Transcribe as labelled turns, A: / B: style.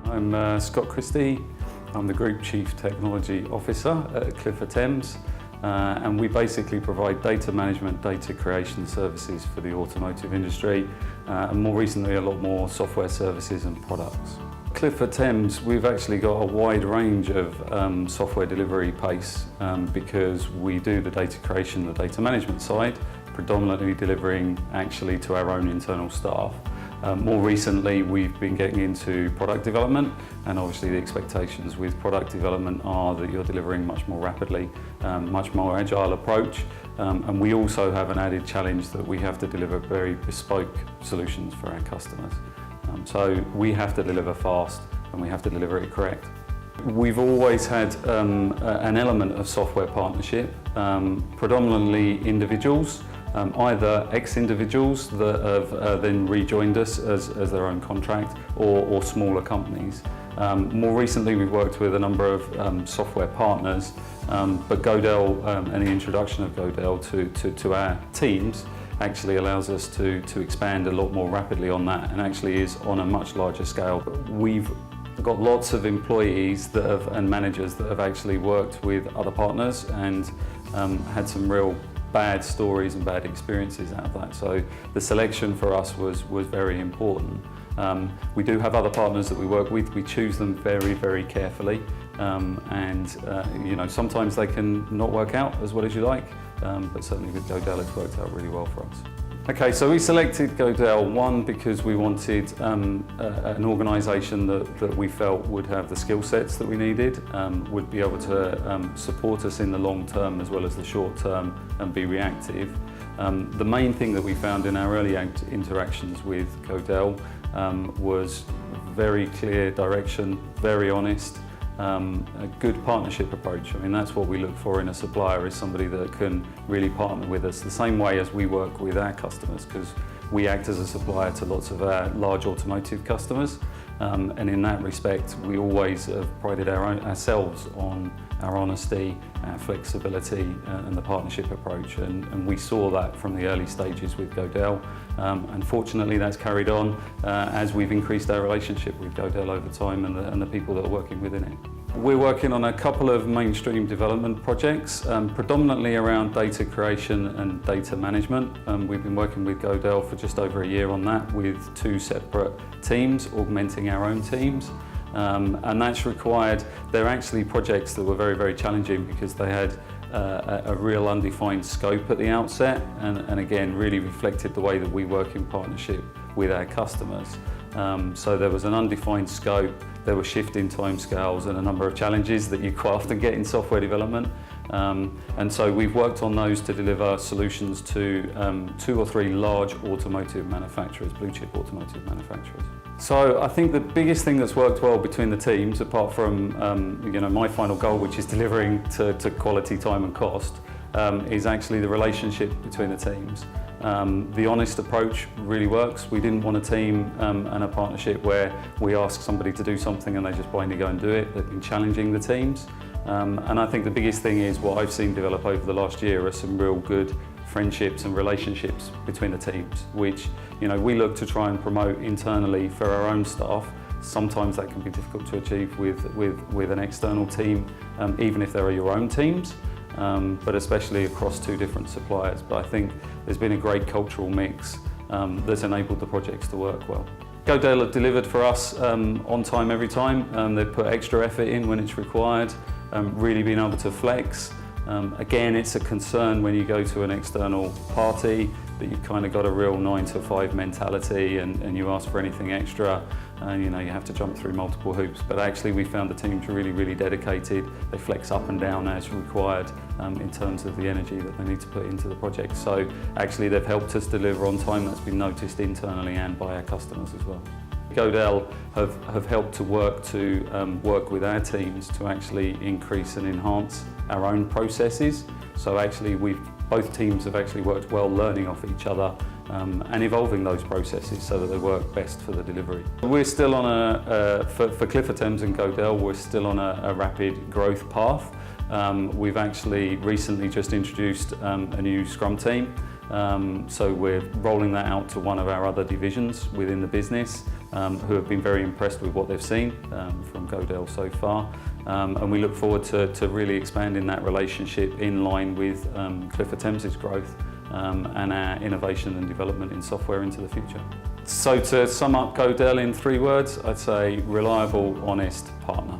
A: I'm Scott Christie. I'm the Group Chief Technology Officer at Clifford Thames, and we basically provide data management, data creation services for the automotive industry, and more recently a lot more software services and products. Clifford Thames, we've actually got a wide range of software delivery pace because we do the data creation, the data management side, predominantly delivering actually to our own internal staff. More recently, we've been getting into product development, and obviously the expectations with product development are that you're delivering much more rapidly, much more agile approach, and we also have an added challenge that we have to deliver very bespoke solutions for our customers. So we have to deliver fast and we have to deliver it correct. We've always had an element of software partnership, predominantly individuals, either ex-individuals that have then rejoined us as their own contract, or smaller companies. More recently we've worked with a number of software partners, but Godel and the introduction of Godel to our teams actually allows us to expand a lot more rapidly on that, and actually is on a much larger scale. We've got lots of employees and managers that have actually worked with other partners and had some real bad stories and bad experiences out of that. So the selection for us was very important. We do have other partners that we work with. We choose them very, very carefully, and you know, sometimes they can not work out as well as you like, but certainly with Godel it's worked out really well for us. Okay, so we selected Godel, one, because we wanted an organisation that we felt would have the skill sets that we needed, would be able to support us in the long term as well as the short term and be reactive. The main thing that we found in our early interactions with Godel was very clear direction, very honest, a good partnership approach. I mean, that's what we look for in a supplier, is somebody that can really partner with us the same way as we work with our customers, because we act as a supplier to lots of our large automotive customers, and in that respect we always have prided ourselves on our honesty, our flexibility, and the partnership approach, and we saw that from the early stages with Godel. Unfortunately that's carried on as we've increased our relationship with Godel over time, and the people that are working within it. We're working on a couple of mainstream development projects, predominantly around data creation and data management. We've been working with Godel for just over a year on that, with two separate teams augmenting our own teams. And that's required, they're actually projects that were very, very challenging because they had a real undefined scope at the outset, and again really reflected the way that we work in partnership with our customers. So there was an undefined scope, there were shifting timescales and a number of challenges that you quite often get in software development. And so we've worked on those to deliver solutions to 2 or 3 large automotive manufacturers, blue chip automotive manufacturers. So I think the biggest thing that's worked well between the teams, apart from you know, my final goal, which is delivering to quality, time and cost, is actually the relationship between the teams. The honest approach really works. We didn't want a team and a partnership where we ask somebody to do something and they just blindly go and do it. They've been challenging the teams. And I think the biggest thing is what I've seen develop over the last year are some real good friendships and relationships between the teams, which, you know, we look to try and promote internally for our own staff. Sometimes that can be difficult to achieve with an external team, even if there are your own teams. But especially across 2 different suppliers. But I think there's been a great cultural mix that's enabled the projects to work well. Godel have delivered for us on time every time. They've put extra effort in when it's required, really been able to flex. Again, it's a concern when you go to an external party that you've kind of got a real 9 to 5 mentality, and you ask for anything extra, and you know, you have to jump through multiple hoops. But actually we found the teams really, really dedicated. They flex up and down as required in terms of the energy that they need to put into the project. So actually they've helped us deliver on time. That's been noticed internally and by our customers as well. Godel have helped to work with our teams to actually increase and enhance our own processes. So actually both teams have actually worked well, learning off each other and evolving those processes so that they work best for the delivery. We're still on for Clifford Thames and Godel, we're still on a rapid growth path. We've actually recently just introduced a new Scrum team. So we're rolling that out to one of our other divisions within the business. who have been very impressed with what they've seen from Godel so far. And we look forward to really expanding that relationship in line with Clifford Thames' growth and our innovation and development in software into the future. So to sum up Godel in 3 words, I'd say reliable, honest partner.